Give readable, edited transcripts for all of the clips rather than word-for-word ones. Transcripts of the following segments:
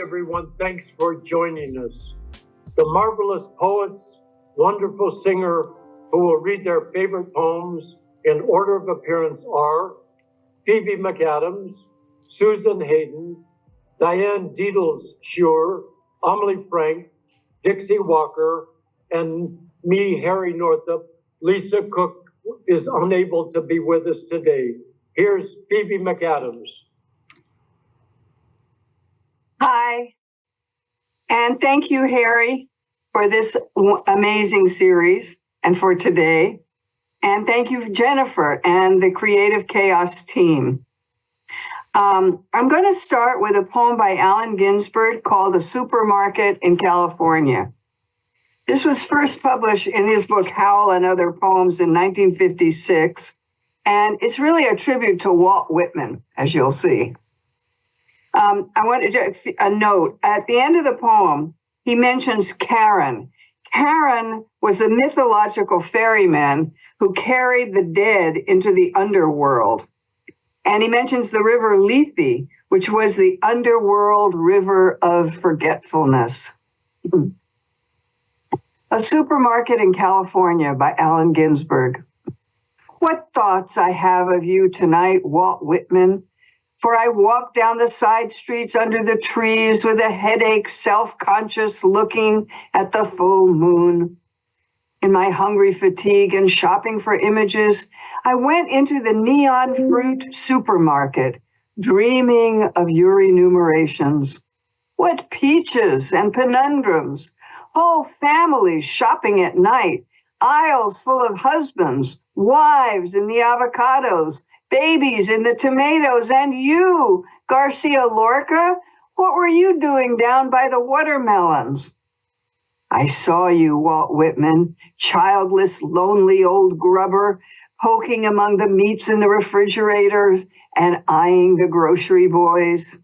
everyone. Thanks for joining us. The marvelous poets, wonderful singer who will read their favorite poems in order of appearance are Phoebe MacAdams, Susan Hayden, Diane Schuur, Amelie Frank, Dixie Walker, and me, Harry Northup. Lisa Cook is unable to be with us today. Here's Phoebe MacAdams. Hi, and thank you, Harry, for this amazing series and for today. And thank you, Jennifer, and the Creative Chaos team. I'm going to start with a poem by Allen Ginsberg called A Supermarket in California. This was first published in his book, Howl and Other Poems in 1956, and it's really a tribute to Walt Whitman, as you'll see. I wanted to a note. At the end of the poem, he mentions Karen. Karen was a mythological ferryman who carried the dead into the underworld. And he mentions the river Lethe, which was the underworld river of forgetfulness. A Supermarket in California by Allen Ginsberg. What thoughts I have of you tonight, Walt Whitman. For I walk down the side streets under the trees with a headache, self-conscious, looking at the full moon. In my hungry fatigue and shopping for images, I went into the neon fruit supermarket, dreaming of your enumerations. What peaches and conundrums, whole families shopping at night, aisles full of husbands, wives in the avocados, babies in the tomatoes, and you, Garcia Lorca, what were you doing down by the watermelons? I saw you, Walt Whitman, childless, lonely old grubber, poking among the meats in the refrigerators and eyeing the grocery boys.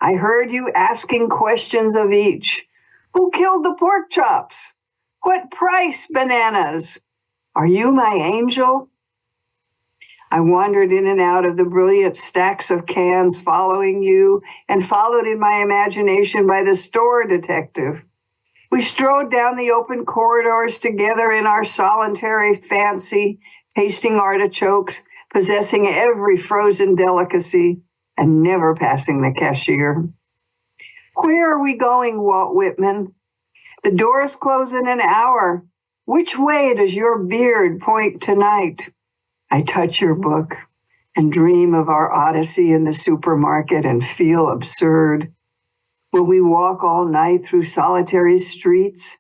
I heard you asking questions of each. Who killed the pork chops? What price bananas? Are you my angel? I wandered in and out of the brilliant stacks of cans following you and followed in my imagination by the store detective. We strode down the open corridors together in our solitary fancy, tasting artichokes, possessing every frozen delicacy, and never passing the cashier. Where are we going, Walt Whitman? The doors close in an hour. Which way does your beard point tonight? I touch your book and dream of our odyssey in the supermarket and feel absurd. Will we walk all night through solitary streets?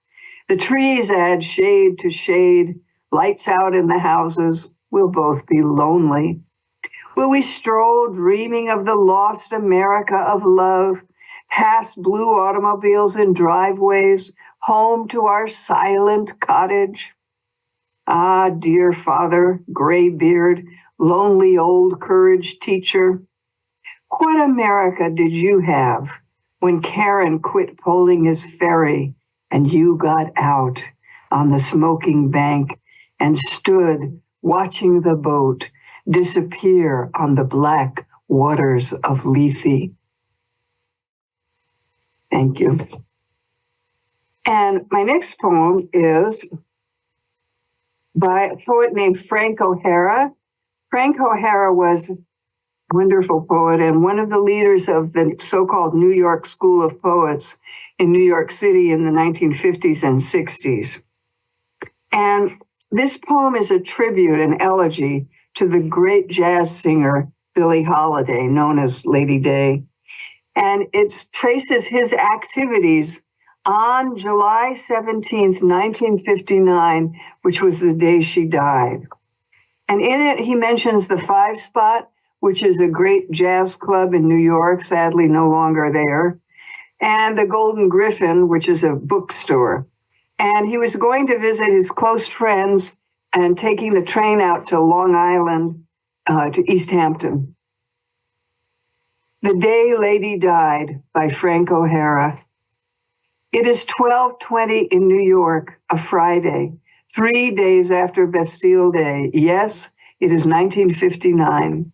The trees add shade to shade, lights out in the houses. We'll both be lonely. Will we stroll dreaming of the lost America of love, past blue automobiles and driveways, home to our silent cottage? Ah, dear father, graybeard, lonely old courage teacher, what America did you have when Karen quit poling his ferry and you got out on the smoking bank and stood watching the boat disappear on the black waters of Lethe? Thank you. And my next poem is by a poet named Frank O'Hara. Frank O'Hara was a wonderful poet and one of the leaders of the so-called New York School of Poets in New York City in the 1950s and 60s. And this poem is a tribute, an elegy to the great jazz singer Billie Holiday, known as Lady Day. And it traces his activities on July 17th, 1959, which was the day she died. And in it, he mentions the Five Spot, which is a great jazz club in New York, sadly no longer there, and the Golden Griffin, which is a bookstore. And he was going to visit his close friends and taking the train out to Long Island, to East Hampton. The Day Lady Died by Frank O'Hara. It is 12:20 in New York, a Friday, 3 days after Bastille Day. Yes, it is 1959.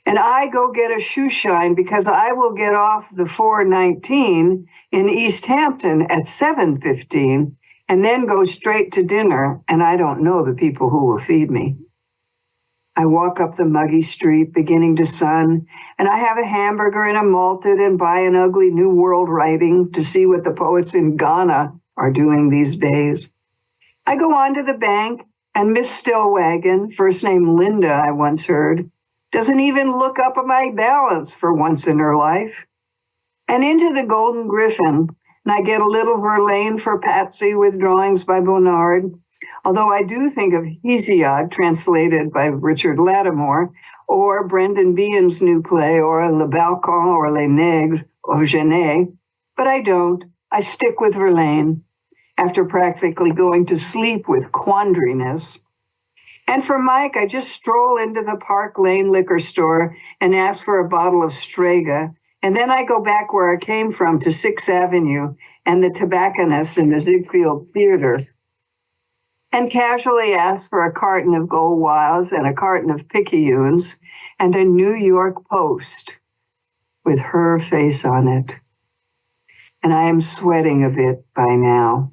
And I go get a shoe shine because I will get off the 419 in East Hampton at 7:15 and then go straight to dinner, and I don't know the people who will feed me. I walk up the muggy street beginning to sun, and I have a hamburger and a malted and buy an ugly New World writing to see what the poets in Ghana are doing these days. I go on to the bank, and Miss Stillwagon, first name Linda, I once heard, doesn't even look up at my balance for once in her life. And into the Golden Griffin, and I get a little Verlaine for Patsy with drawings by Bonnard, although I do think of Hesiod, translated by Richard Lattimore, or Brendan Behan's new play, or Le Balcon, or Les Nègres, or Genet, but I don't. I stick with Verlaine, after practically going to sleep with quandriness. And for Mike, I just stroll into the Park Lane liquor store and ask for a bottle of Strega, and then I go back where I came from to 6th Avenue and the tobacconist in the Ziegfeld Theater, and casually ask for a carton of Gold Wilds and a carton of Picayunes and a New York Post with her face on it. And I am sweating a bit by now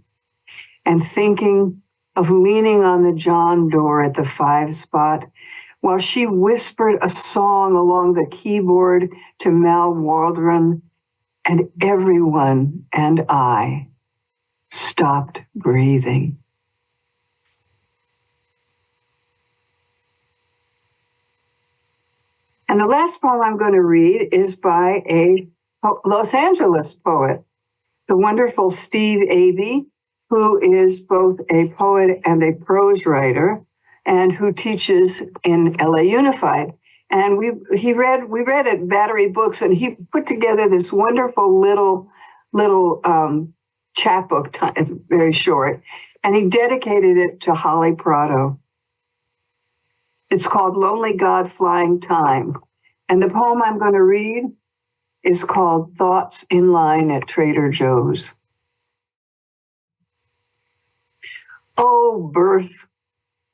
and thinking of leaning on the John door at the 5 spot while she whispered a song along the keyboard to Mal Waldron, and everyone and I stopped breathing. And the last poem I'm going to read is by a Los Angeles poet, the wonderful Steve Abey, who is both a poet and a prose writer, and who teaches in LA Unified. And we read at Battery Books, and he put together this wonderful little chapbook. It's very short, and he dedicated it to Holly Prado. It's called Lonely God Flying Time. And the poem I'm going to read is called Thoughts in Line at Trader Joe's. Oh, birth,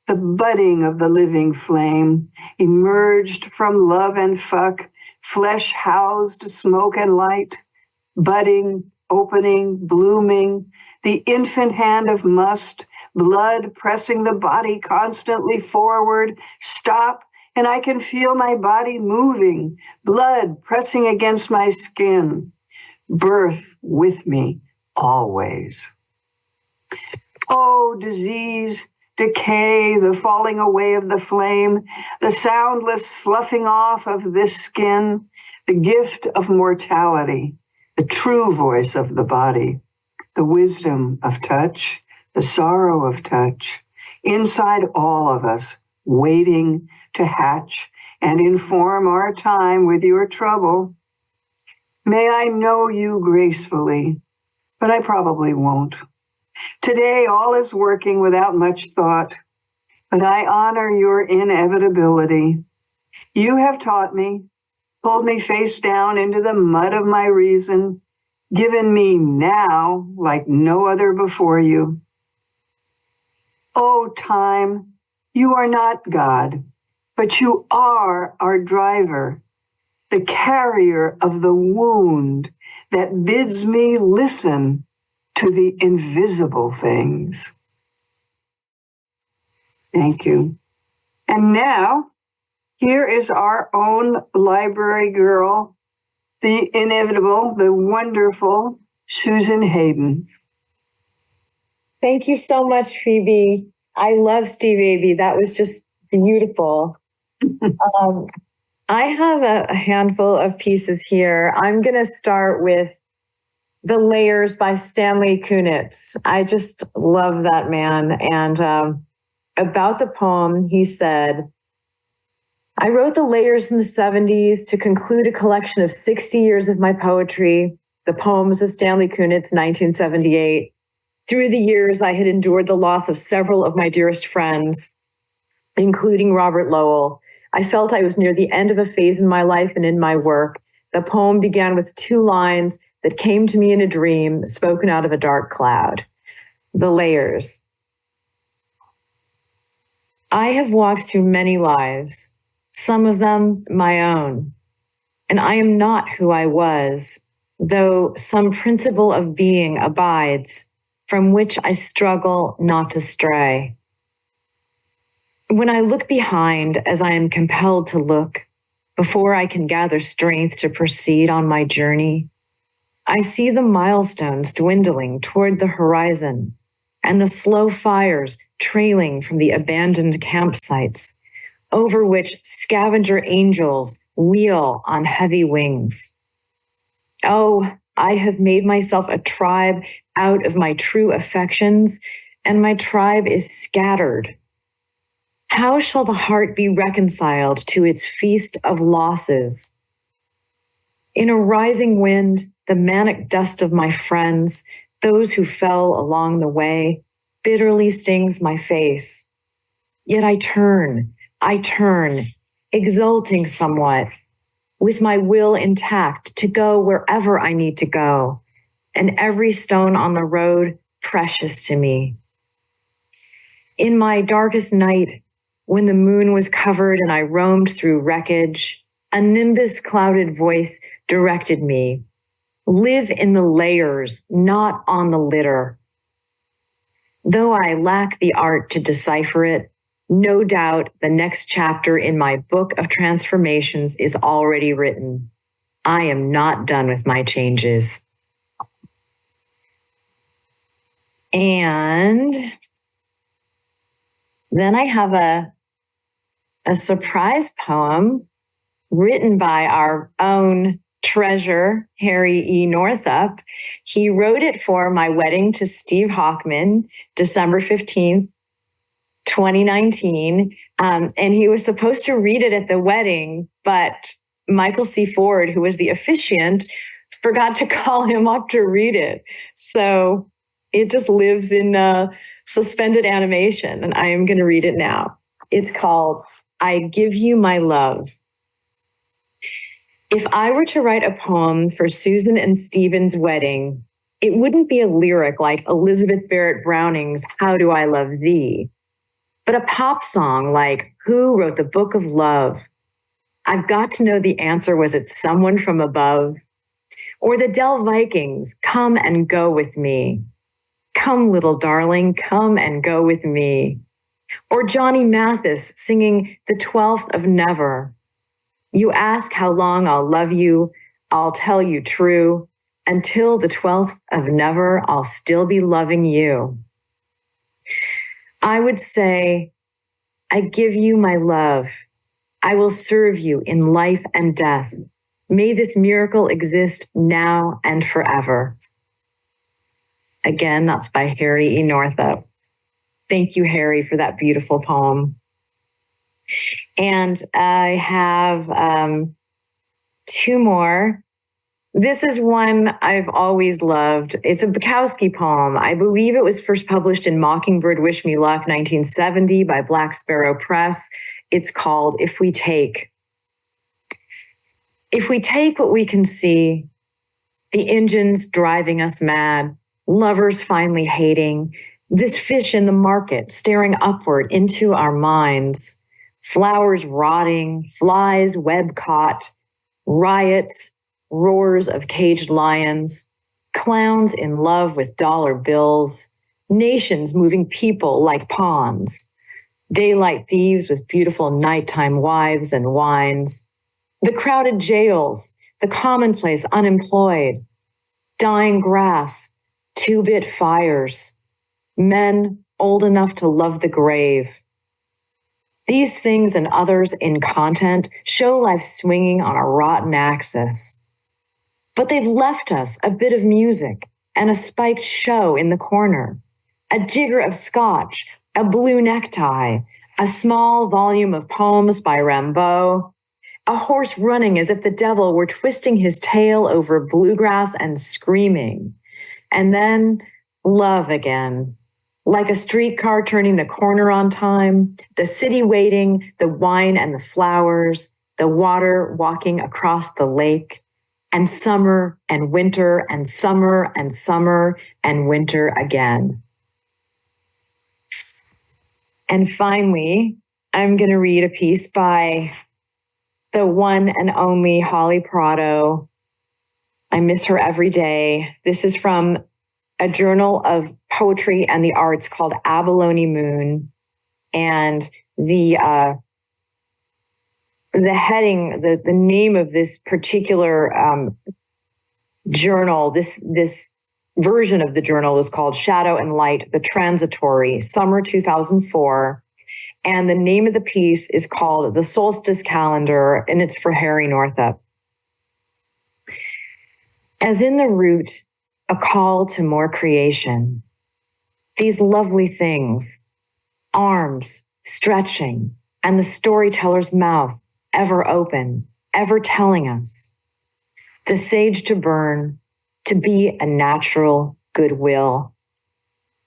the budding of the living flame, emerged from love and fuck, flesh housed smoke and light, budding, opening, blooming, the infant hand of must, blood pressing the body constantly forward, stop, and I can feel my body moving, blood pressing against my skin, birth with me always. Oh, disease, decay, the falling away of the flame, the soundless sloughing off of this skin, the gift of mortality, the true voice of the body, the wisdom of touch, the sorrow of touch, inside all of us, waiting to hatch and inform our time with your trouble. May I know you gracefully, but I probably won't. Today, all is working without much thought, but I honor your inevitability. You have taught me, pulled me face down into the mud of my reason, given me now like no other before you. Oh, time, you are not God, but you are our driver, the carrier of the wound that bids me listen to the invisible things. Thank you. And now, here is our own library girl, the inevitable, the wonderful Susan Hayden. Thank you so much, Phoebe. I love Steve Abey. That was just beautiful. I have a handful of pieces here. I'm going to start with The Layers by Stanley Kunitz. I just love that man. And about the poem, he said, I wrote The Layers in the 70s to conclude a collection of 60 years of my poetry, the poems of Stanley Kunitz, 1978. Through the years, I had endured the loss of several of my dearest friends, including Robert Lowell. I felt I was near the end of a phase in my life and in my work. The poem began with 2 lines that came to me in a dream, spoken out of a dark cloud. The Layers. I have walked through many lives, some of them my own. And I am not who I was, though some principle of being abides, from which I struggle not to stray. When I look behind, as I am compelled to look, before I can gather strength to proceed on my journey, I see the milestones dwindling toward the horizon and the slow fires trailing from the abandoned campsites, over which scavenger angels wheel on heavy wings. Oh, I have made myself a tribe out of my true affections, and my tribe is scattered. How shall the heart be reconciled to its feast of losses? In a rising wind, the manic dust of my friends, those who fell along the way, bitterly stings my face. Yet I turn, exulting somewhat, with my will intact to go wherever I need to go, and every stone on the road precious to me. In my darkest night, when the moon was covered and I roamed through wreckage, a nimbus-clouded voice directed me, live in the layers, not on the litter. Though I lack the art to decipher it, no doubt the next chapter in my book of transformations is already written. I am not done with my changes. And then I have a surprise poem written by our own treasure, Harry E. Northup. He wrote it for my wedding to Steve Hockman, December 15th, 2019. And he was supposed to read it at the wedding, but Michael C. Ford, who was the officiant, forgot to call him up to read it. So it just lives in suspended animation, and I am going to read it now. It's called I Give You My Love. If I were to write a poem for Susan and Stephen's wedding, it wouldn't be a lyric like Elizabeth Barrett Browning's How Do I Love Thee, but a pop song like Who Wrote the Book of Love? I've got to know the answer. Was it someone from above? Or the Dell Vikings, Come and Go With Me. Come, little darling, come and go with me. Or Johnny Mathis singing The 12th of Never. You ask how long I'll love you, I'll tell you true. Until the 12th of never, I'll still be loving you. I would say, I give you my love. I will serve you in life and death. May this miracle exist now and forever. Again, that's by Harry E. Northup. Thank you, Harry, for that beautiful poem. And I have two more. This is one I've always loved. It's a Bukowski poem. I believe it was first published in Mockingbird Wish Me Luck, 1970 by Black Sparrow Press. It's called If We Take. If we take what we can see, the engines driving us mad, lovers finally hating, this fish in the market staring upward into our minds, flowers rotting, flies web caught, riots, roars of caged lions, clowns in love with dollar bills, nations moving people like pawns, daylight thieves with beautiful nighttime wives and wines, the crowded jails, the commonplace unemployed, dying grass, two-bit fires, men old enough to love the grave. These things and others in content show life swinging on a rotten axis. But they've left us a bit of music and a spiked show in the corner, a jigger of scotch, a blue necktie, a small volume of poems by Rimbaud, a horse running as if the devil were twisting his tail over bluegrass and screaming, and then love again. Like a streetcar turning the corner on time, the city waiting, the wine and the flowers, the water walking across the lake, and summer and winter and summer and summer and winter again. And finally, I'm going to read a piece by the one and only Holly Prado. I miss her every day. This is from a journal of poetry and the arts called Abalone Moon. And the heading, the name of this particular journal, this version of the journal is called Shadow and Light, the Transitory, summer 2004. And the name of the piece is called The Solstice Calendar, and it's for Harry Northup. As in the root, a call to more creation. These lovely things, arms stretching, and the storyteller's mouth ever open, ever telling us. The sage to burn, to be a natural goodwill,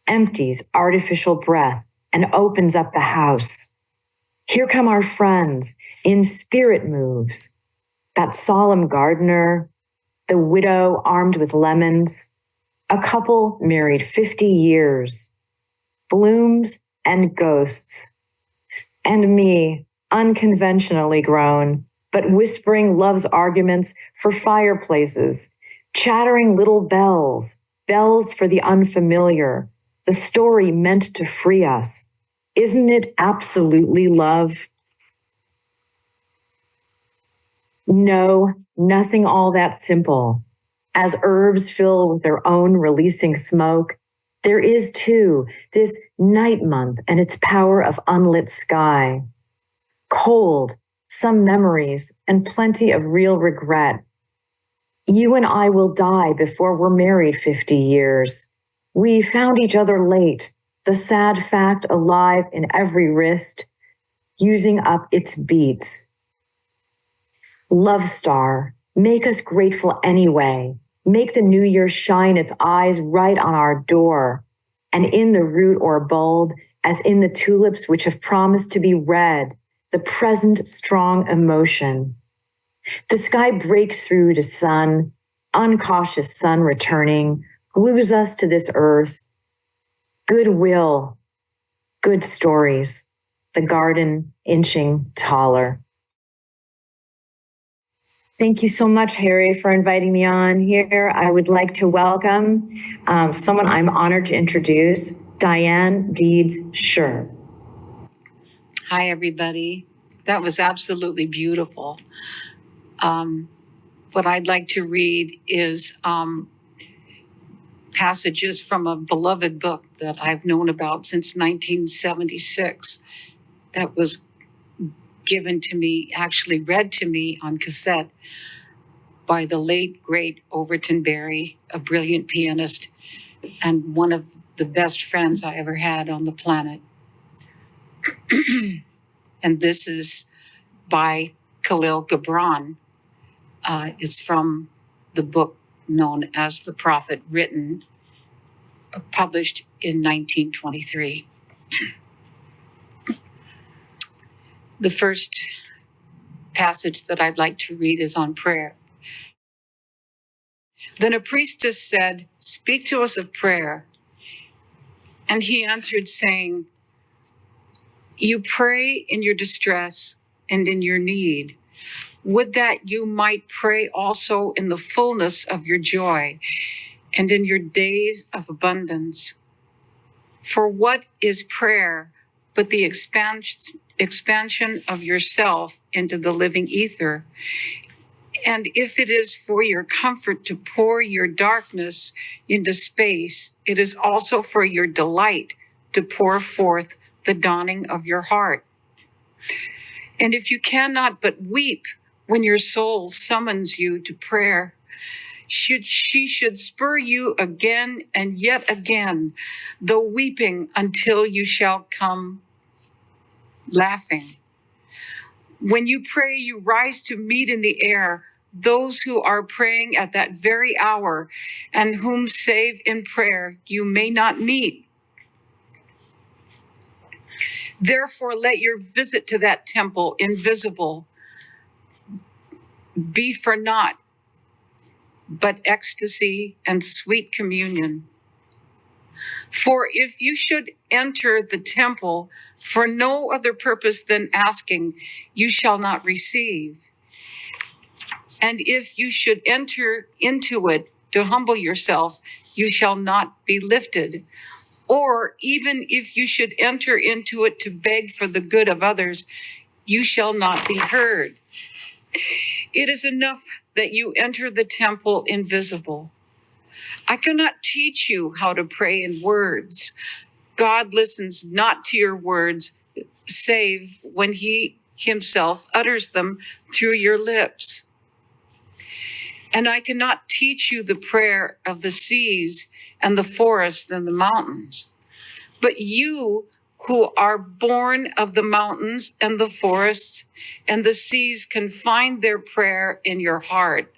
empties artificial breath and opens up the house. Here come our friends in spirit moves, that solemn gardener, the widow armed with lemons, a couple married 50 years, blooms and ghosts, and me, unconventionally grown, but whispering love's arguments for fireplaces, chattering little bells, bells for the unfamiliar, the story meant to free us. Isn't it absolutely love? No, nothing all that simple. As herbs fill with their own releasing smoke, there is too this night month and its power of unlit sky. Cold, some memories, and plenty of real regret. You and I will die before we're married 50 years. We found each other late, the sad fact alive in every wrist, using up its beats. Love star, make us grateful anyway. Make the new year shine its eyes right on our door, and in the root or bulb, as in the tulips which have promised to be red, the present strong emotion. The sky breaks through to sun, uncautious sun returning, glues us to this earth. Goodwill, good stories, the garden inching taller. Thank you so much, Harry, for inviting me on here. I would like to welcome someone I'm honored to introduce, Diane Schuur. Hi, everybody. That was absolutely beautiful. What I'd like to read is passages from a beloved book that I've known about since 1976 that was given to me, actually read to me on cassette by the late, great Overton Berry, a brilliant pianist and one of the best friends I ever had on the planet. And this is by Khalil Gibran. It's from the book known as The Prophet, written, published in 1923. The first passage that I'd like to read is on prayer. Then a priestess said, "Speak to us of prayer." And he answered, saying, "You pray in your distress and in your need. Would that you might pray also in the fullness of your joy and in your days of abundance. For what is prayer but the expansion of yourself into the living ether? And if it is for your comfort to pour your darkness into space, it is also for your delight to pour forth the dawning of your heart. And if you cannot but weep when your soul summons you to prayer, she should spur you again and yet again, though weeping until you shall come laughing. When you pray, you rise to meet in the air those who are praying at that very hour, and whom save in prayer you may not meet. Therefore, let your visit to that temple invisible be for naught but ecstasy and sweet communion. For if you should enter the temple for no other purpose than asking, you shall not receive. And if you should enter into it to humble yourself, you shall not be lifted. Or even if you should enter into it to beg for the good of others, you shall not be heard. It is enough that you enter the temple invisible. I cannot teach you how to pray in words. God listens not to your words, save when he himself utters them through your lips. And I cannot teach you the prayer of the seas and the forests and the mountains. But you who are born of the mountains and the forests and the seas can find their prayer in your heart.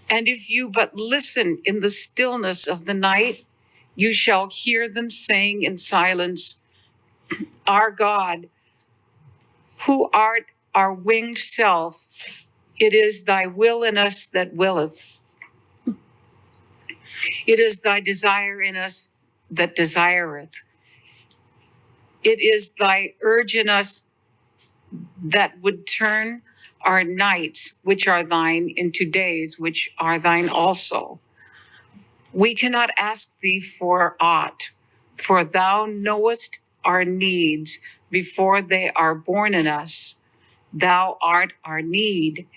And if you but listen in the stillness of the night, you shall hear them saying in silence, Our God, who art our winged self, it is thy will in us that willeth. It is thy desire in us that desireth. It is thy urge in us that would turn our nights, which are thine, into days, which are thine also. We cannot ask thee for aught, for thou knowest our needs before they are born in us. Thou art our need,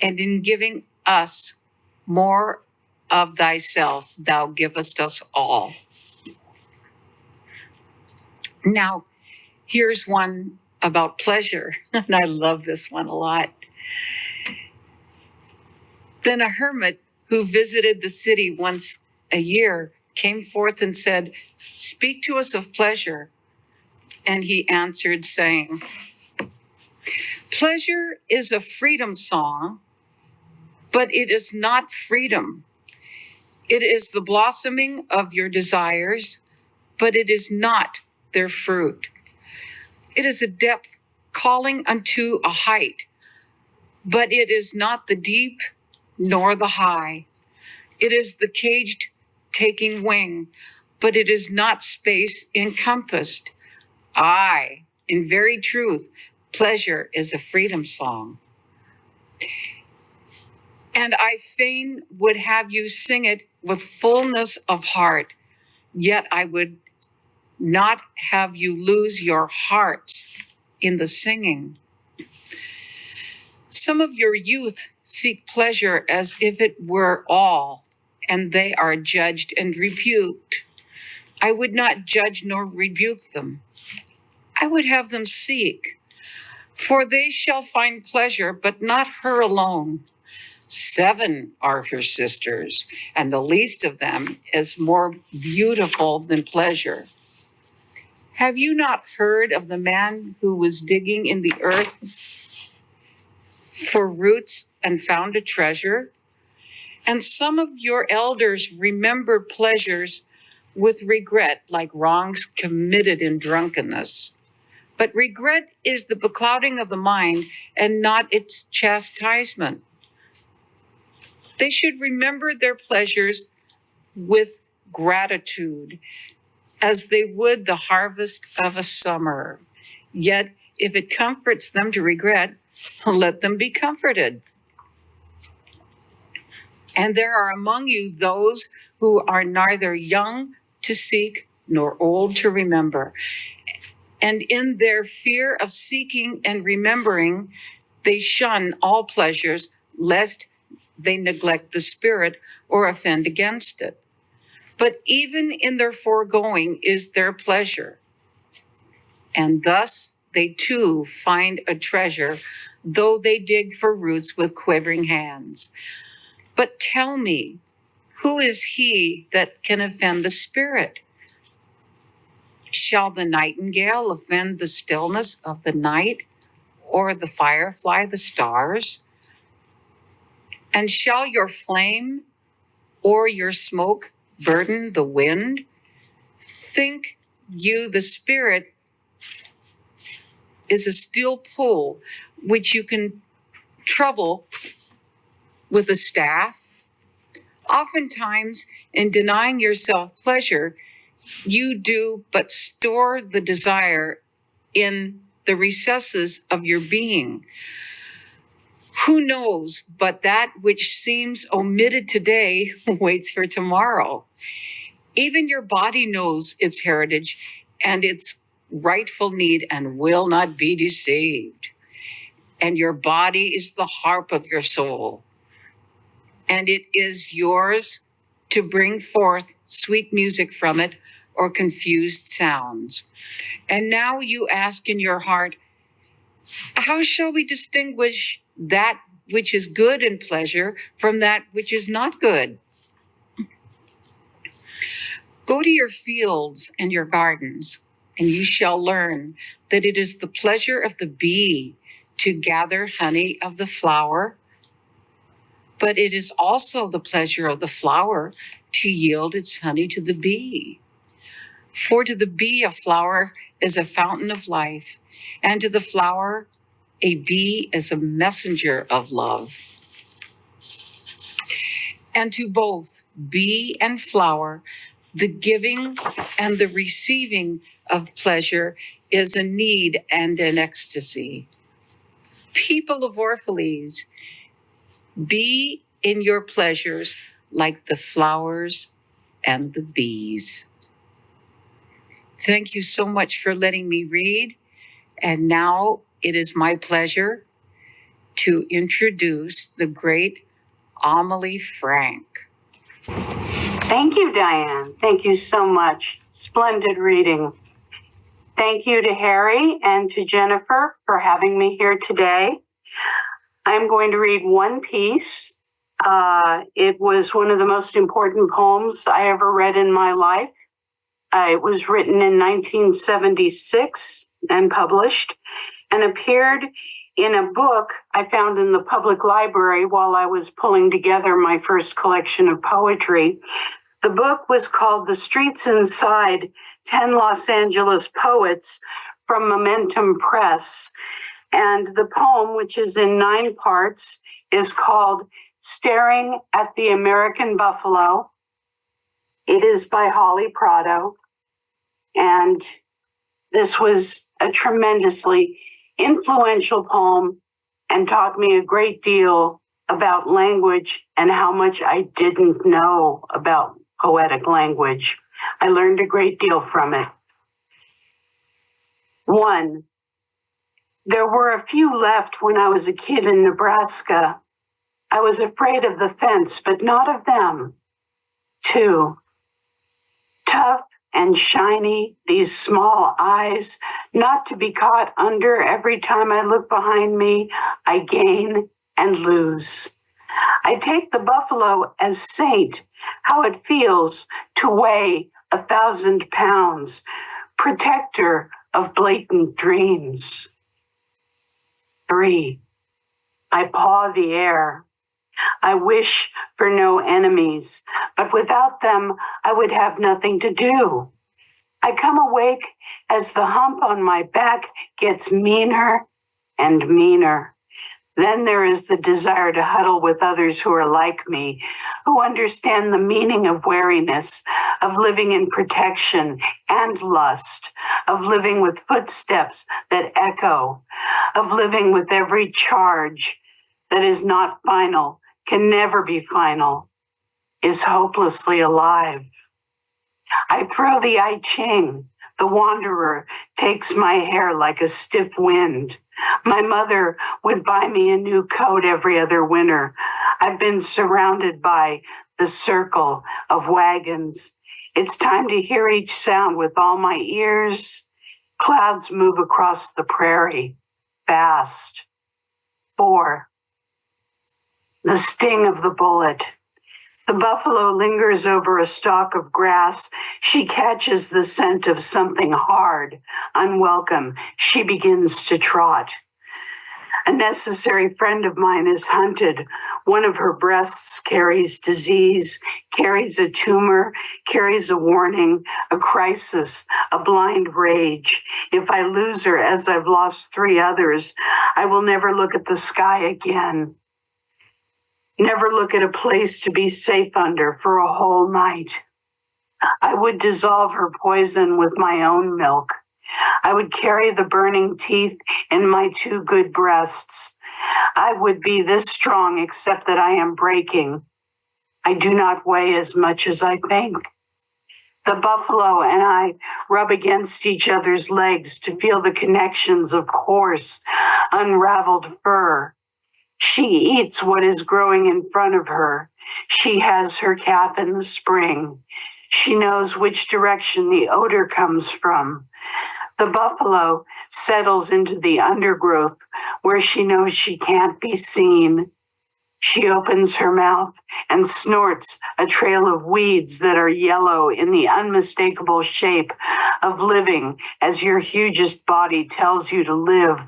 and in giving us more of thyself, thou givest us all. Now, here's one about pleasure, and I love this one a lot. Then a hermit who visited the city once a year came forth and said, Speak to us of pleasure. And he answered, saying, Pleasure is a freedom song, but it is not freedom. It is the blossoming of your desires, but it is not their fruit. It is a depth calling unto a height, but it is not the deep nor the high. It is the caged taking wing, but it is not space encompassed. Aye, in very truth, pleasure is a freedom song. And I fain would have you sing it with fullness of heart, yet I would not have you lose your hearts in the singing. Some of your youth seek pleasure as if it were all, and they are judged and rebuked. I would not judge nor rebuke them. I would have them seek, for they shall find pleasure, but not her alone. 7 are her sisters, and the least of them is more beautiful than pleasure. Have you not heard of the man who was digging in the earth for roots and found a treasure? And some of your elders remember pleasures with regret, like wrongs committed in drunkenness. But regret is the beclouding of the mind and not its chastisement. They should remember their pleasures with gratitude, as they would the harvest of a summer. Yet, if it comforts them to regret, let them be comforted. And there are among you those who are neither young to seek nor old to remember. And in their fear of seeking and remembering, they shun all pleasures, lest they neglect the spirit or offend against it. But even in their foregoing is their pleasure. And thus they too find a treasure, though they dig for roots with quivering hands. But tell me, who is he that can offend the spirit? Shall the nightingale offend the stillness of the night, or the firefly the stars? And shall your flame or your smoke burden the wind? Think you the spirit is a steel pool which you can trouble with a staff? Oftentimes, in denying yourself pleasure, you do but store the desire in the recesses of your being. Who knows, but that which seems omitted today waits for tomorrow. Even your body knows its heritage and its rightful need and will not be deceived. And your body is the harp of your soul. And it is yours to bring forth sweet music from it or confused sounds. And now you ask in your heart, how shall we distinguish that which is good and pleasure from that which is not good? Go to your fields and your gardens, and you shall learn that it is the pleasure of the bee to gather honey of the flower, but it is also the pleasure of the flower to yield its honey to the bee. For to the bee, a flower is a fountain of life, and to the flower, a bee is a messenger of love. And to both bee and flower, the giving and the receiving of pleasure is a need and an ecstasy. People of Orphalese, be in your pleasures like the flowers and the bees. Thank you so much for letting me read. And now it is my pleasure to introduce the great Amelie Frank. Thank you, Diane. Thank you so much. Splendid reading. Thank you to Harry and to Jennifer for having me here today. I'm going to read one piece. It was one of the most important poems I ever read in my life. It was written in 1976 and published and appeared in a book I found in the public library while I was pulling together my first collection of poetry. The book was called The Streets Inside 10 Los Angeles Poets from Momentum Press. And the poem, which is in 9 parts, is called Staring at the American Buffalo. It is by Holly Prado. And this was a tremendously influential poem and taught me a great deal about language and how much I didn't know about poetic language. I learned a great deal from it. 1, there were a few left when I was a kid in Nebraska. I was afraid of the fence, but not of them. 2, tough and shiny, these small eyes, not to be caught under. Every time I look behind me, I gain and lose. I take the buffalo as saint, how it feels to weigh 1,000 pounds, protector of blatant dreams. 3, I paw the air. I wish for no enemies, but without them, I would have nothing to do. I come awake as the hump on my back gets meaner and meaner. Then there is the desire to huddle with others who are like me, who understand the meaning of wariness, of living in protection and lust, of living with footsteps that echo, of living with every charge that is not final, can never be final, is hopelessly alive. I throw the I Ching. The wanderer takes my hair like a stiff wind. My mother would buy me a new coat every other winter. I've been surrounded by the circle of wagons. It's time to hear each sound with all my ears. Clouds move across the prairie, fast. 4, the sting of the bullet. The buffalo lingers over a stalk of grass. She catches the scent of something hard, unwelcome. She begins to trot. A necessary friend of mine is hunted. One of her breasts carries disease, carries a tumor, carries a warning, a crisis, a blind rage. If I lose her, as I've lost 3 others, I will never look at the sky again. Never look at a place to be safe under for a whole night. I would dissolve her poison with my own milk. I would carry the burning teeth in my 2 good breasts. I would be this strong except that I am breaking. I do not weigh as much as I think. The buffalo and I rub against each other's legs to feel the connections of coarse, unraveled fur. She eats what is growing in front of her. She has her calf in the spring. She knows which direction the odor comes from. The buffalo settles into the undergrowth where she knows she can't be seen. She opens her mouth and snorts a trail of weeds that are yellow in the unmistakable shape of living as your hugest body tells you to live,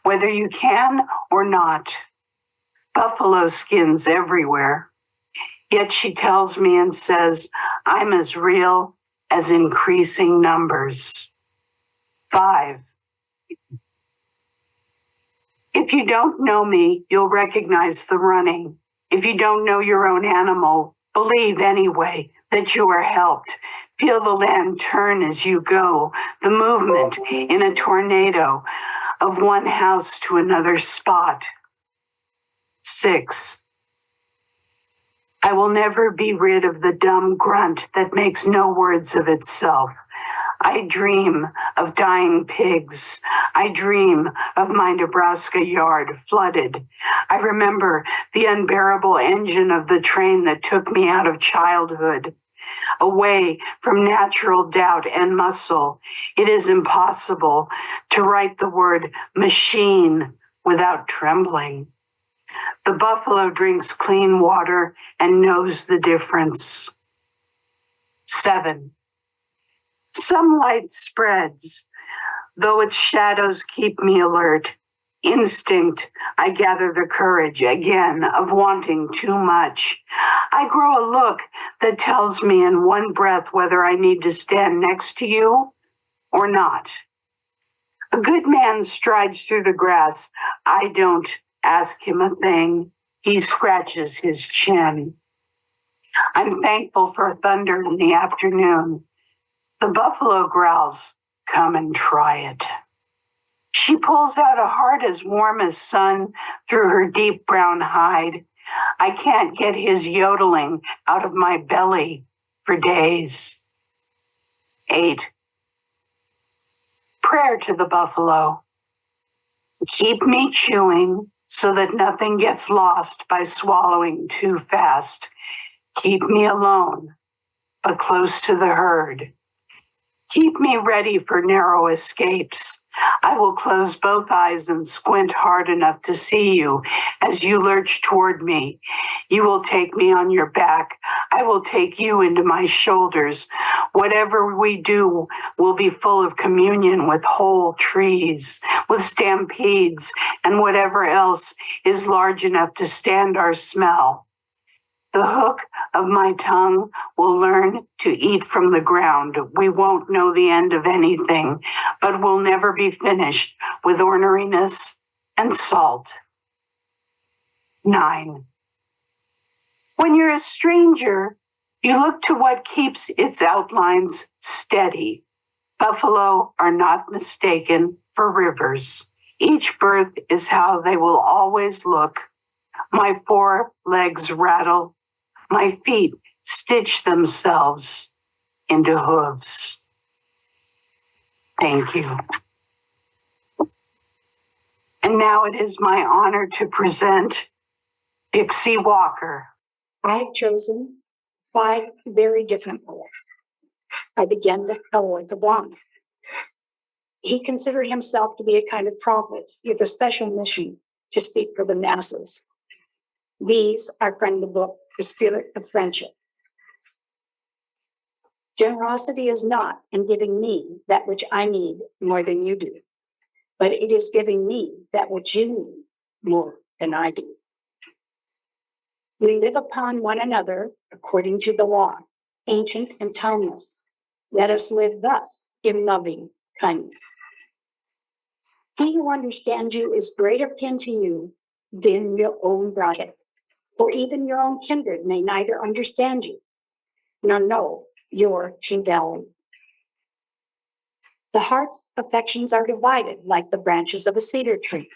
whether you can or not. Buffalo skins everywhere. Yet she tells me and says, I'm as real as increasing numbers. 5. If you don't know me, you'll recognize the running. If you don't know your own animal, believe anyway that you are helped. Feel the land turn as you go, the movement in a tornado of one house to another spot. 6. I will never be rid of the dumb grunt that makes no words of itself. I dream of dying pigs. I dream of my Nebraska yard flooded. I remember the unbearable engine of the train that took me out of childhood. Away from natural doubt and muscle, it is impossible to write the word machine without trembling. The buffalo drinks clean water and knows the difference. 7. Some light spreads, though its shadows keep me alert. Instinct, I gather the courage again of wanting too much. I grow a look that tells me in one breath whether I need to stand next to you or not. A good man strides through the grass. I don't ask him a thing. He scratches his chin. I'm thankful for thunder in the afternoon. The buffalo growls, come and try it. She pulls out a heart as warm as sun through her deep brown hide. I can't get his yodeling out of my belly for days. 8. Prayer to the buffalo. Keep me chewing so that nothing gets lost by swallowing too fast. Keep me alone, but close to the herd. Keep me ready for narrow escapes. I will close both eyes and squint hard enough to see you as you lurch toward me. You will take me on your back. I will take you into my shoulders. Whatever we do will be full of communion with whole trees, with stampedes, and whatever else is large enough to stand our smell. The hook of my tongue will learn to eat from the ground. We won't know the end of anything, but we'll never be finished with orneriness and salt. 9. When you're a stranger, you look to what keeps its outlines steady. Buffalo are not mistaken for rivers. Each birth is how they will always look. My 4 legs rattle. My feet stitch themselves into hooves. Thank you. And now it is my honor to present Dixie Walker. I've chosen 5 very different poets. I began with Elroy the Blonde. He considered himself to be a kind of prophet with a special mission to speak for the masses. These are from the book, The Spirit of Friendship. Generosity is not in giving me that which I need more than you do, but it is giving me that which you need more than I do. We live upon one another according to the law, ancient and timeless. Let us live thus in loving kindness. He who understands you is greater kin to you than your own brother. For even your own kindred may neither understand you, nor know your fidelity. The heart's affections are divided like the branches of a cedar tree.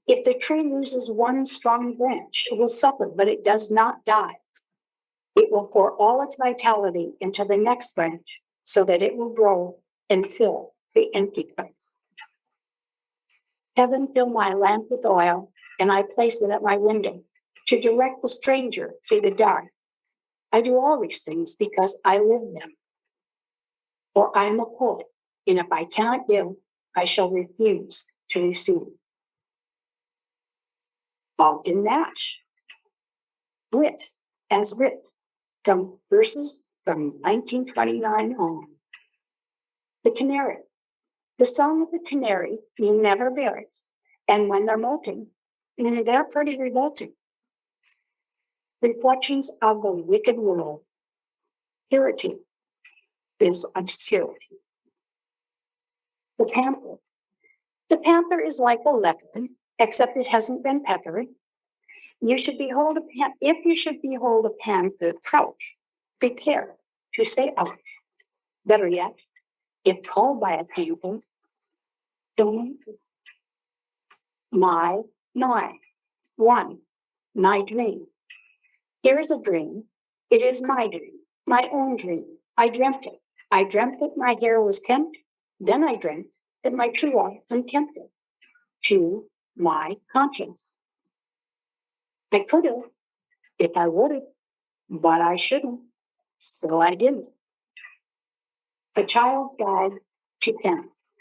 If the tree loses one strong branch, it will suffer, but it does not die. It will pour all its vitality into the next branch so that it will grow and fill the empty place. Heaven fill my lamp with oil, and I place it at my window to direct the stranger through the dark. I do all these things because I live them. For I am a poet, and if I cannot give, I shall refuse to receive. Ogden Nash. Writ as writ, from verses from 1929 on. The Canary. The song of the canary never varies, and when they're molting, they're pretty revolting. Reflections of the wicked world. Purity is obscurity. The panther. The panther is like a leopard, except it hasn't been peppered. If you should behold a panther crouch, prepare to say ouch. Better yet, if told by a panther, don't my one, my dream. Here is a dream. It is my dream, my own dream. I dreamt it. I dreamt that my hair was kempt. Then I dreamt that my true love was tempted to my conscience. I could have, if I would have, but I shouldn't, so I didn't. The child's guide to penance.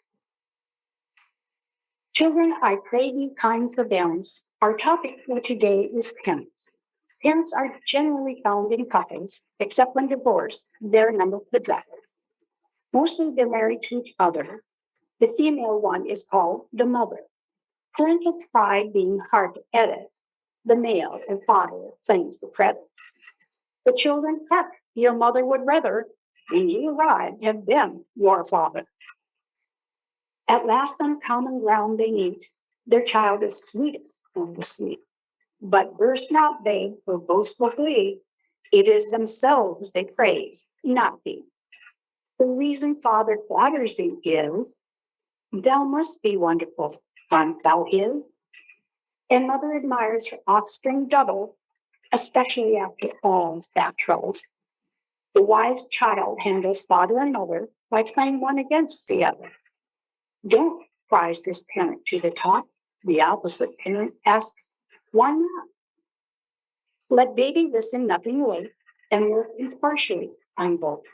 Children, I pray you kind forbearance. Our topic for today is penance. Parents are generally found in couples, except when divorced, they're none of the brothers. Mostly they're married to each other. The female one is called the mother. Parental pride being hard to edit, the male and father claims the credit. The children peck, your mother would rather, when you arrive, have been your father. At last on common ground they meet, their child is sweetest of the sweet. But burst not they for boastful glee, it is themselves they praise, not thee. The reason father flatters thee is, thou must be wonderful, art thou his? And mother admires her offspring double, especially after all that troubles. The wise child handles father and mother by playing one against the other. Don't prize this parent to the top. The opposite parent asks, why not? Let baby listen nothing late and work impartially on both.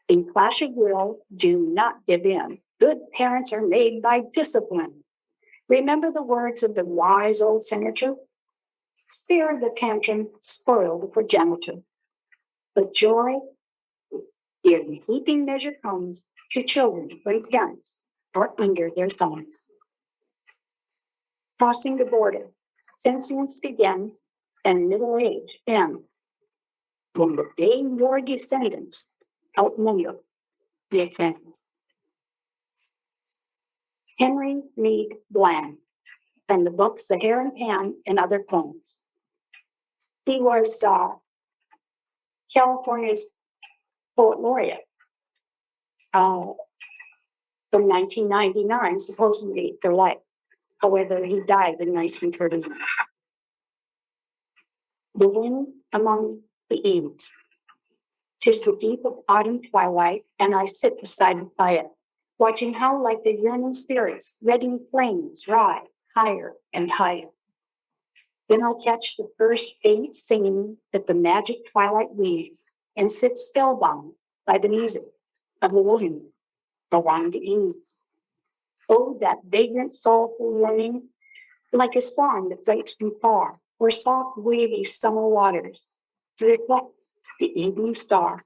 In clash of will, do not give in. Good parents are made by discipline. Remember the words of the wise old senator? Spare the tantrum, spoil the progenitor. But joy in heaping measure comes to children when parents are under their thumbs. Crossing the border, sentience begins and middle age ends. When the day your descendants outnumber the offense. Henry Reed Bland, from the books The Hare and Pan and Other Poems. He was California's poet laureate from 1999, supposedly for life. However, he died in 1939. The wind among the eaves. 'Tis the deep of autumn twilight, and I sit beside the fire, watching how, like the yearning spirits, reddening flames rise higher and higher. Then I'll catch the first faint singing that the magic twilight weaves, and sit spellbound by the music of the wind along the eaves. Oh, that vagrant soulful warning, like a song that breaks from far, or soft wavy summer waters, to reflect the evening star.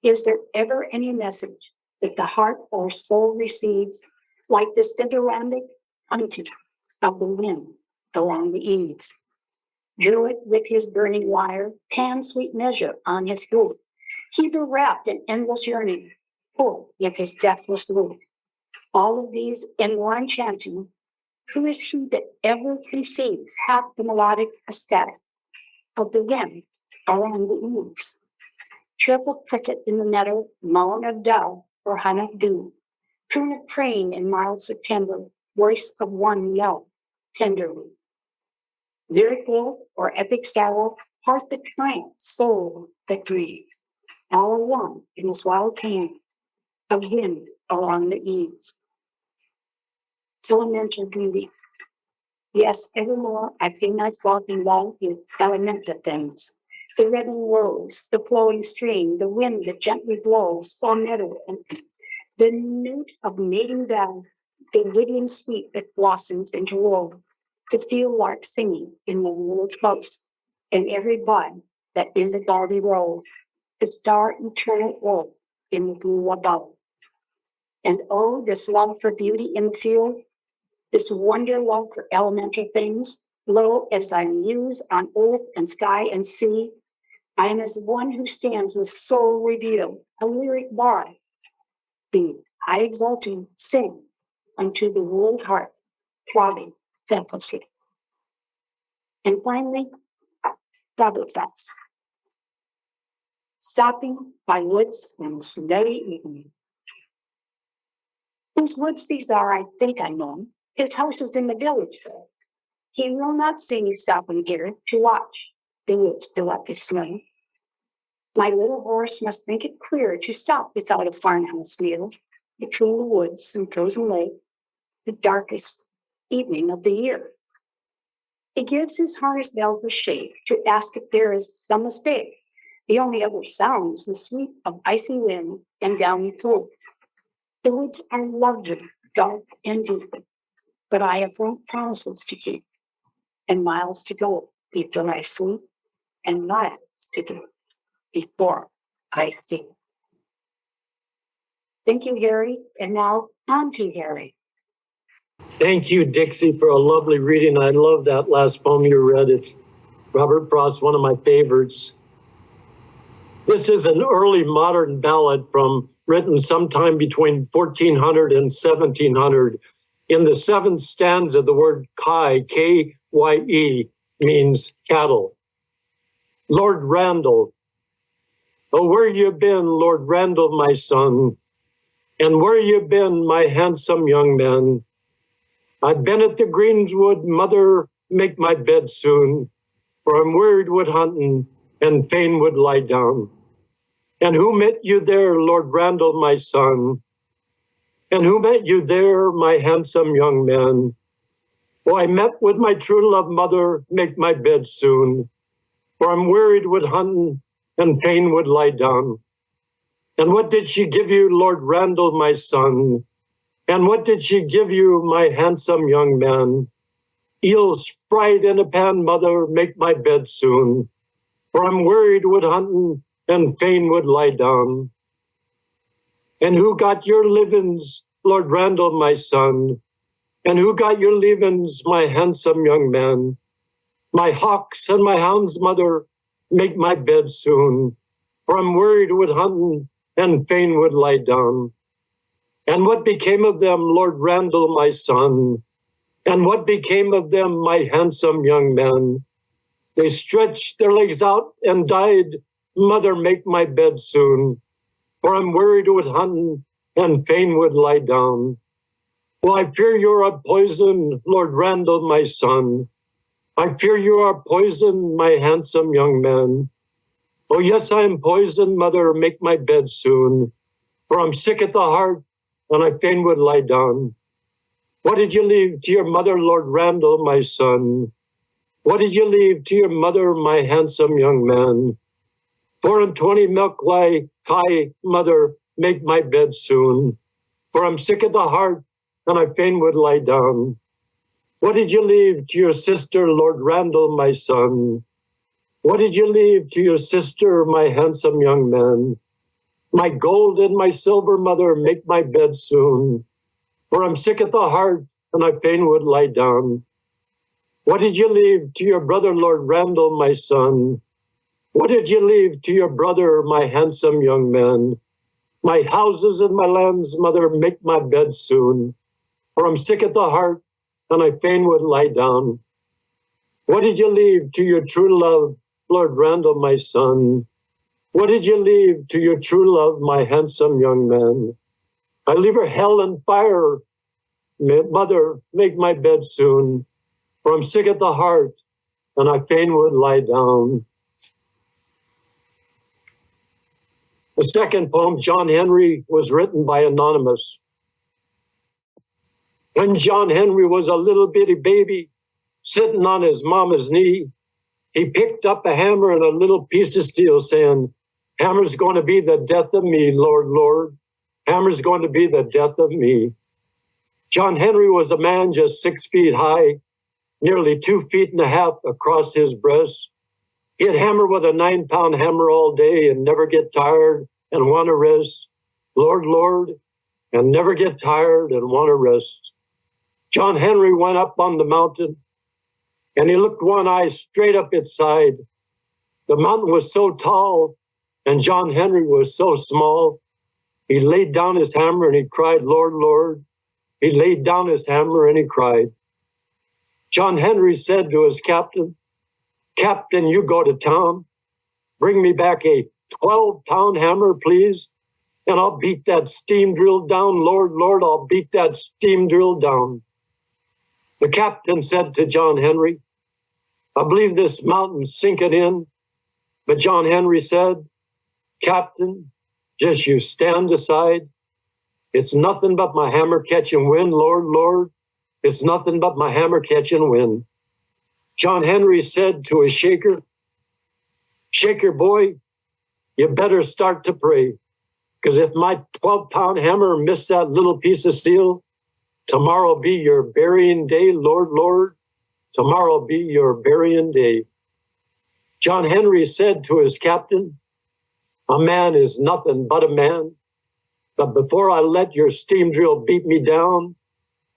Is there ever any message that the heart or soul receives, like the dithyrambic hunting of the wind along the eaves? Druid with his burning lyre, pan sweet measure on his flute, Hebrew wrapped in endless yearning, full of his deathless lute. All of these in one chanting, who is he that ever conceives half the melodic ecstatic of the wind along the eaves? Triple cricket in the meadow, moan of dove or hunt of dew, croon of crane in mild September, voice of one yell tenderly, Lyrical or epic style, heart that triumphs, soul that grieves, all one in this wild tale of wind along the eaves. Elemental beauty. Yes, evermore I feel myself involved with elemental things. The reddening rose, the flowing stream, the wind that gently blows, so meadow and the note of mating down, the Lydian sweet that blossoms into woe, the field lark singing in the world close, and every bud that is a baldy roll, the star eternal orb in the blue above. And oh, this love for beauty in the field, this wonder love for elemental things, lo, as I muse on earth and sky and sea, I am as one who stands with soul revealed, a lyric bard, the high exalting sings unto the world heart, throbbing faculty. And finally, double fast. Stopping by woods on a snowy evening. Whose woods these are, I think I know. His house is in the village, though. He will not see me stopping here to watch the woods fill up his snow. My little horse must think it queer to stop without a farmhouse meal, between the woods and frozen lake, the darkest evening of the year. He gives his harness bells a shake to ask if there is some mistake. The only other sound is the sweep of icy wind and downy throat. The woods are lovely, dark and deep, but I have promises to keep, and miles to go before I sleep, and miles to go before I sleep. Thank you, Harry, and now on to Harry. Thank you, Dixie, for a lovely reading. I love that last poem you read. It's Robert Frost, one of my favorites. This is an early modern ballad written sometime between 1400 and 1700. In the seventh stanza, the word Kye, K-Y-E, means cattle. Lord Randall, oh, where you been, Lord Randall, my son? And where you been, my handsome young man? I've been at the greenswood, mother, make my bed soon, for I'm wearied with hunting and fain would lie down. And who met you there, Lord Randall, my son? And who met you there, my handsome young man? Oh, I met with my true love, mother, make my bed soon, for I'm wearied with hunting and fain would lie down. And what did she give you, Lord Randall, my son? And what did she give you, my handsome young man? Eels fried in a pan, mother, make my bed soon, for I'm wearied with hunting and fain would lie down. And who got your livings, Lord Randall, my son? And who got your leavings, my handsome young man? My hawks and my hounds, mother, make my bed soon, for I'm wearied with hunting and fain would lie down. And what became of them, Lord Randall, my son? And what became of them, my handsome young man? They stretched their legs out and died. Mother, make my bed soon, for I'm wearied with hunting and fain would lie down. Well, I fear you're a poison, Lord Randall, my son. I fear you are poison, my handsome young man. Oh, yes, I am poison, mother, make my bed soon, for I'm sick at the heart and I fain would lie down. What did you leave to your mother, Lord Randall, my son? What did you leave to your mother, my handsome young man? 420 milk lie, Kye, mother, make my bed soon, for I'm sick at the heart and I fain would lie down. What did you leave to your sister, Lord Randall, my son? What did you leave to your sister, my handsome young man? My gold and my silver, mother, make my bed soon, for I'm sick at the heart and I fain would lie down. What did you leave to your brother, Lord Randall, my son? What did you leave to your brother, my handsome young man? My houses and my lands, mother, make my bed soon, for I'm sick at the heart and I fain would lie down. What did you leave to your true love, Lord Randall, my son? What did you leave to your true love, my handsome young man? I leave her hell and fire. Mother, make my bed soon, for I'm sick at the heart and I fain would lie down. The second poem, John Henry, was written by Anonymous. When John Henry was a little bitty baby, sitting on his mama's knee, he picked up a hammer and a little piece of steel, saying, "Hammer's going to be the death of me, Lord, Lord. Hammer's going to be the death of me." John Henry was a man just 6 feet high, nearly 2.5 feet across his breast. He'd hammer with a 9-pound hammer all day and never get tired and want to rest. Lord, Lord, and never get tired and want to rest. John Henry went up on the mountain and he looked one eye straight up its side. The mountain was so tall and John Henry was so small. He laid down his hammer and he cried, "Lord, Lord." He laid down his hammer and he cried. John Henry said to his captain, "Captain, you go to town. Bring me back a 12-pound hammer, please, and I'll beat that steam drill down. Lord, Lord, I'll beat that steam drill down." The captain said to John Henry, "I believe this mountain's sinking in." But John Henry said, "Captain, just you stand aside. It's nothing but my hammer catching wind, Lord, Lord. It's nothing but my hammer catching wind." John Henry said to his shaker, "Shaker boy, you better start to pray, because if my 12-pound hammer missed that little piece of steel, tomorrow'll be your burying day, Lord, Lord. Tomorrow'll be your burying day." John Henry said to his captain, "A man is nothing but a man. But before I let your steam drill beat me down,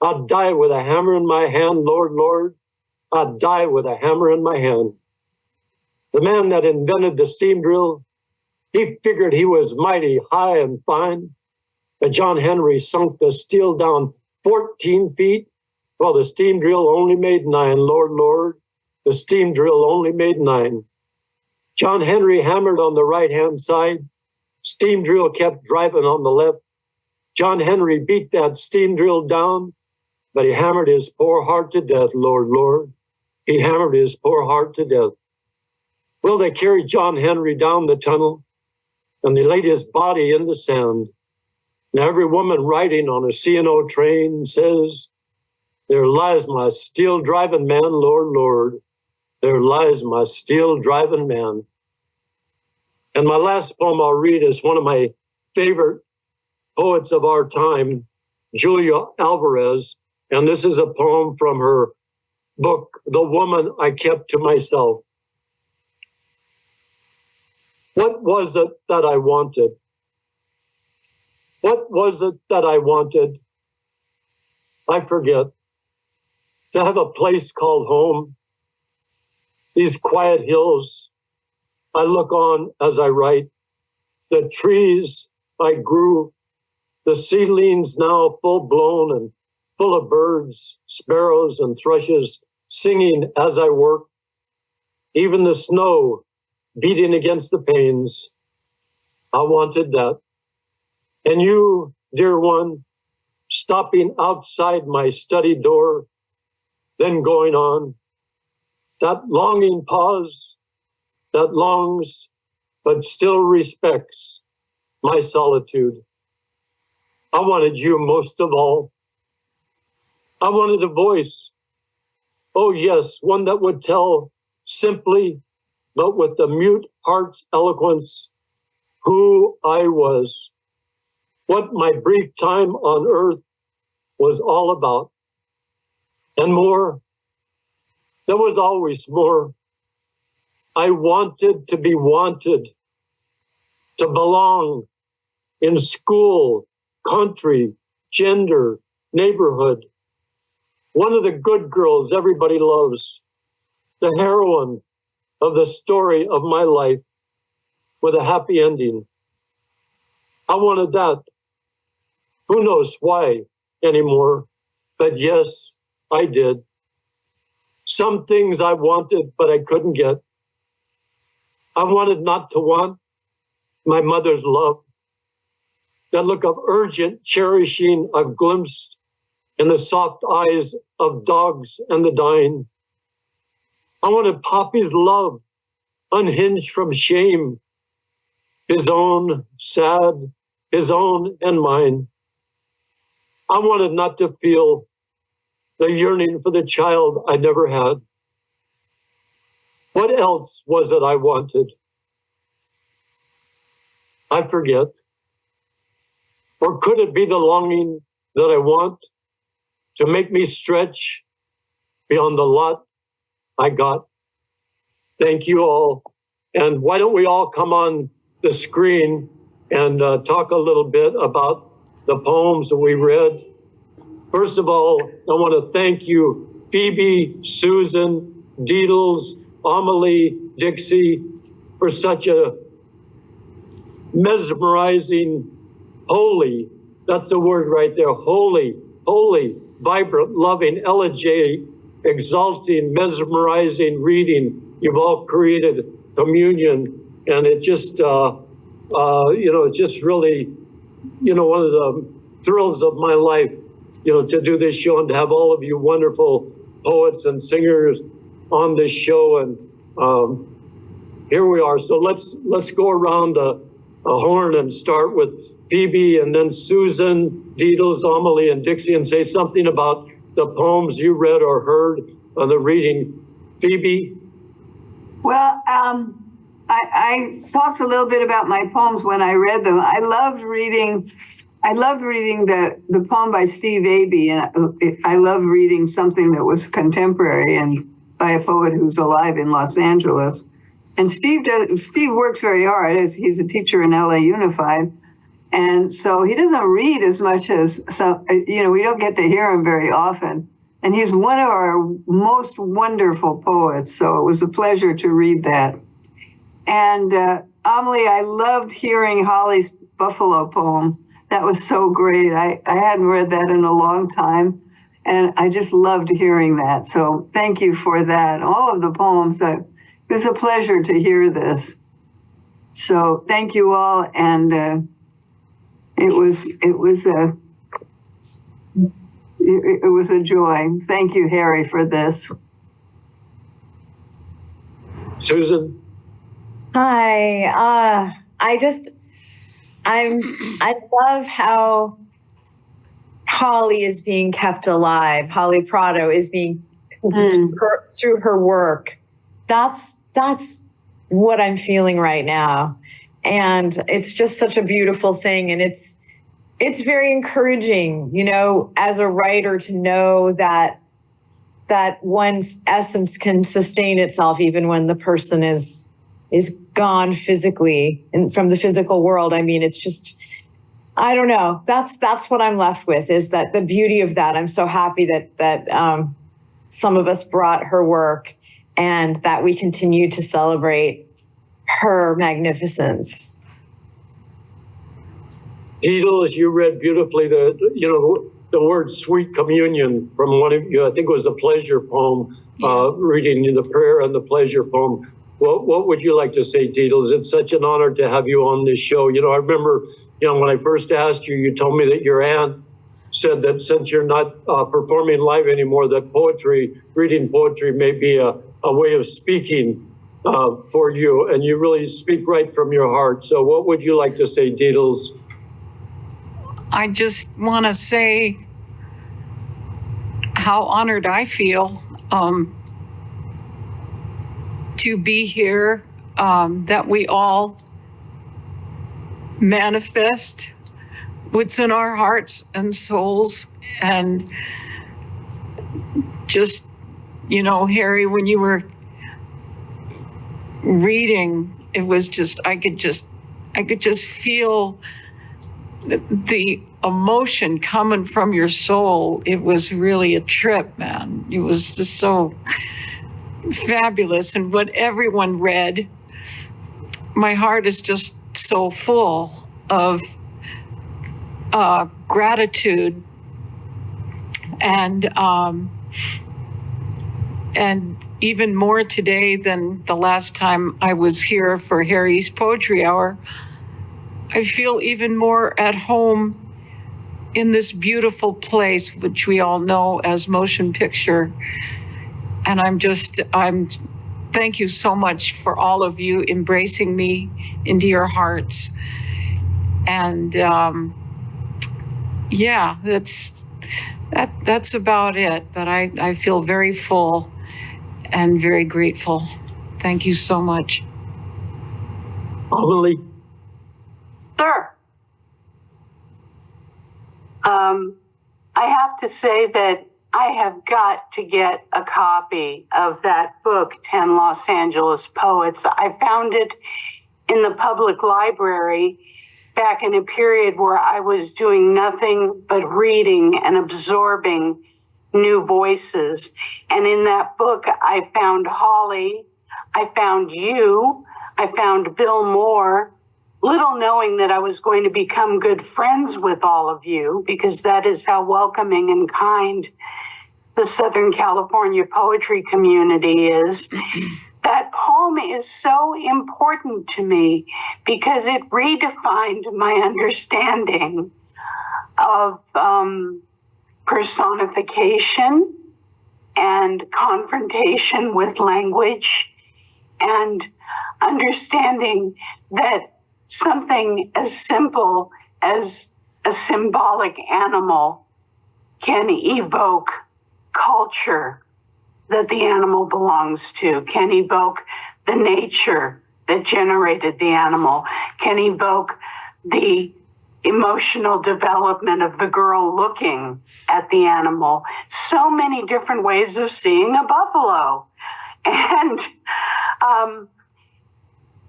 I'd die with a hammer in my hand, Lord, Lord. I'd die with a hammer in my hand." The man that invented the steam drill, he figured he was mighty high and fine. But John Henry sunk the steel down 14 feet, while the steam drill only made 9, Lord, Lord. The steam drill only made 9. John Henry hammered on the right-hand side. Steam drill kept driving on the left. John Henry beat that steam drill down, but he hammered his poor heart to death, Lord, Lord. He hammered his poor heart to death. Well, they carried John Henry down the tunnel, and they laid his body in the sand. Now every woman riding on a C&O train says, "There lies my steel-driving man, Lord, Lord. There lies my steel-driving man." And my last poem I'll read is one of my favorite poets of our time, Julia Alvarez. And this is a poem from her book, "The Woman I Kept to Myself." What was it that I wanted? What was it that I wanted? I forget. To have a place called home. These quiet hills I look on as I write. The trees I grew, the seedlings now full blown and full of birds, sparrows and thrushes singing as I work. Even the snow beating against the panes. I wanted that. And you, dear one, stopping outside my study door, then going on. That longing pause, that longs but still respects my solitude. I wanted you most of all. I wanted a voice. Oh yes, one that would tell simply, but with the mute heart's eloquence, who I was, what my brief time on earth was all about. And more, there was always more. I wanted to be wanted, to belong in school, country, gender, neighborhood. One of the good girls everybody loves, the heroine of the story of my life with a happy ending. I wanted that. Who knows why anymore, but yes, I did. Some things I wanted, but I couldn't get. I wanted not to want my mother's love. That look of urgent cherishing I've glimpsed in the soft eyes of dogs and the dying. I wanted Poppy's love, unhinged from shame, his own sad, his own and mine. I wanted not to feel the yearning for the child I never had. What else was it I wanted? I forget. Or could it be the longing that I want to make me stretch beyond the lot I got? Thank you all. And why don't we all come on the screen and talk a little bit about the poems that we read. First of all, I want to thank you, Phoebe, Susan, Deedles, Amelie, Dixie, for such a mesmerizing, holy, that's the word right there, holy, vibrant, loving, elegiac, exalting, mesmerizing reading. You've all created communion, and it just, just really, one of the thrills of my life, to do this show and to have all of you wonderful poets and singers on this show. And here we are. So let's go around a horn and start with Phoebe, and then Susan, Deedles, Amelie, and Dixie, and say something about the poems you read or heard on the reading. Phoebe? Well, I talked a little bit about my poems when I read them. I loved reading the poem by Steve Abey, and I loved reading something that was contemporary and by a poet who's alive in Los Angeles. And Steve works very hard. He's a teacher in LA Unified. And so he doesn't read as much as we don't get to hear him very often. And he's one of our most wonderful poets. So it was a pleasure to read that. And Amelie, I loved hearing Holly's Buffalo poem. That was so great. I hadn't read that in a long time. And I just loved hearing that. So thank you for that. All of the poems, it was a pleasure to hear this. So thank you all. And it was a joy. Thank you, Harry, for this. Susan? Hi. I love how Holly is being kept alive. Holly Prado is being through her work. That's what I'm feeling right now. And it's just such a beautiful thing. And it's very encouraging, as a writer, to know that one's essence can sustain itself even when the person is gone physically and from the physical world. I mean, it's just, I don't know. That's what I'm left with, is that the beauty of that. I'm so happy that some of us brought her work and that we continue to celebrate her magnificence. Deedle, as you read beautifully the word sweet communion from one of you, I think it was a pleasure poem, reading the prayer and the pleasure poem. What would you like to say, Deedle? It's such an honor to have you on this show. I remember, when I first asked you, you told me that your aunt said that since you're not performing live anymore, that reading poetry may be a way of speaking for you, and you really speak right from your heart. So what would you like to say, Deedles? I just want to say how honored I feel to be here, that we all manifest what's in our hearts and souls. And just, Harry, when you were reading, it was just, I could just feel the emotion coming from your soul. It was really a trip, man. It was just so fabulous. And what everyone read, my heart is just so full of gratitude and even more today than the last time I was here for Harry's Poetry Hour. I feel even more at home in this beautiful place, which we all know as motion picture. And I'm thank you so much for all of you embracing me into your hearts. And yeah, that's about it. But I feel very full and very grateful. Thank you so much. Amelie? Sure. I have to say that I have got to get a copy of that book, 10 Los Angeles Poets. I found it in the public library back in a period where I was doing nothing but reading and absorbing new voices. And in that book, I found Holly, I found you, I found Bill Moore, little knowing that I was going to become good friends with all of you, because that is how welcoming and kind the Southern California poetry community is. That poem is so important to me because it redefined my understanding of personification and confrontation with language, and understanding that something as simple as a symbolic animal can evoke culture that the animal belongs to, can evoke the nature that generated the animal, can evoke the emotional development of the girl looking at the animal. So many different ways of seeing a buffalo. And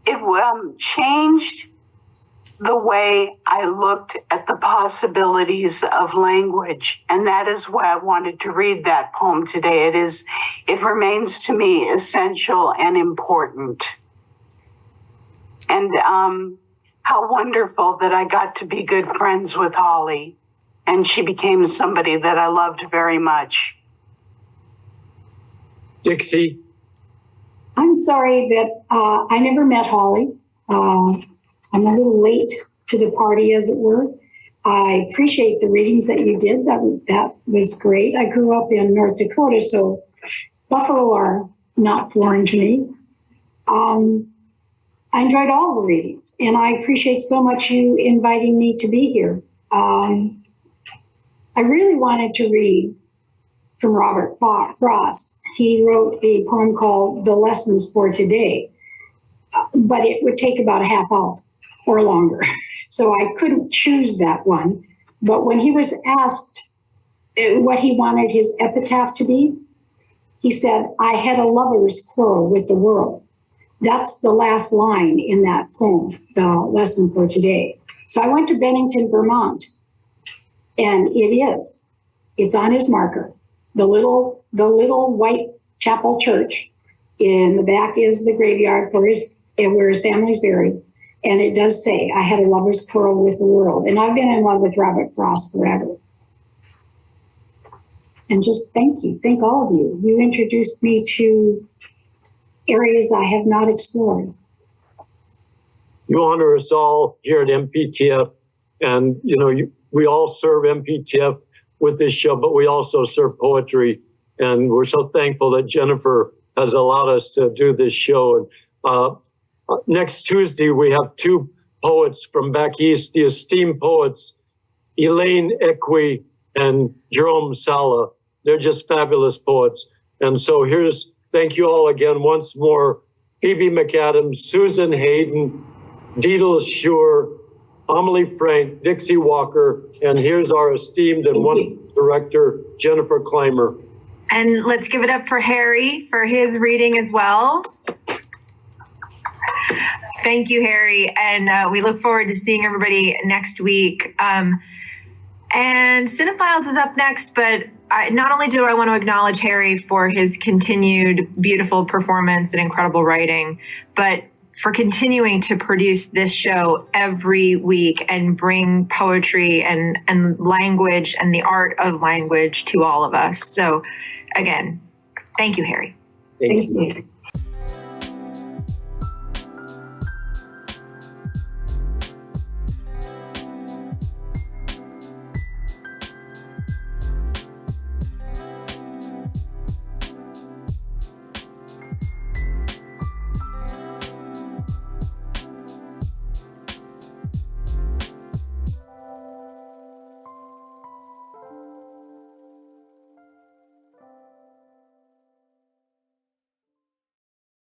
it changed the way I looked at the possibilities of language. And that is why I wanted to read that poem today. It remains to me essential and important. And how wonderful that I got to be good friends with Holly, and she became somebody that I loved very much. Dixie? I'm sorry that I never met Holly. I'm a little late to the party, as it were. I appreciate the readings that you did. That was great. I grew up in North Dakota, so buffalo are not foreign to me. I enjoyed all the readings, and I appreciate so much you inviting me to be here. I really wanted to read from Robert Frost. He wrote a poem called The Lessons for Today, but it would take about a half hour or longer. So I couldn't choose that one. But when he was asked what he wanted his epitaph to be, he said, "I had a lover's quarrel with the world." That's the last line in that poem, The Lesson for Today. So I went to Bennington, Vermont, and it's on his marker. The little white chapel church. In the back is the graveyard where his family's buried. And it does say, "I had a lover's quarrel with the world." And I've been in love with Robert Frost forever. And just thank you. Thank all of you. You introduced me to areas I have not explored. You honor us all here at MPTF. And, we all serve MPTF with this show, but we also serve poetry. And we're so thankful that Jennifer has allowed us to do this show. And next Tuesday, we have two poets from back east, the esteemed poets, Elaine Equi and Jerome Sala. They're just fabulous poets. And so thank you all again once more. Phoebe MacAdams, Susan Hayden, Diane Schuur, Amelie Frank, Dixie Walker, and here's our esteemed and wonderful director, Jennifer Clymer. And let's give it up for Harry for his reading as well. Thank you, Harry. And we look forward to seeing everybody next week. And Cinephiles is up next, but not only do I want to acknowledge Harry for his continued beautiful performance and incredible writing, but for continuing to produce this show every week and bring poetry and language and the art of language to all of us. So again, thank you, Harry. Thank you.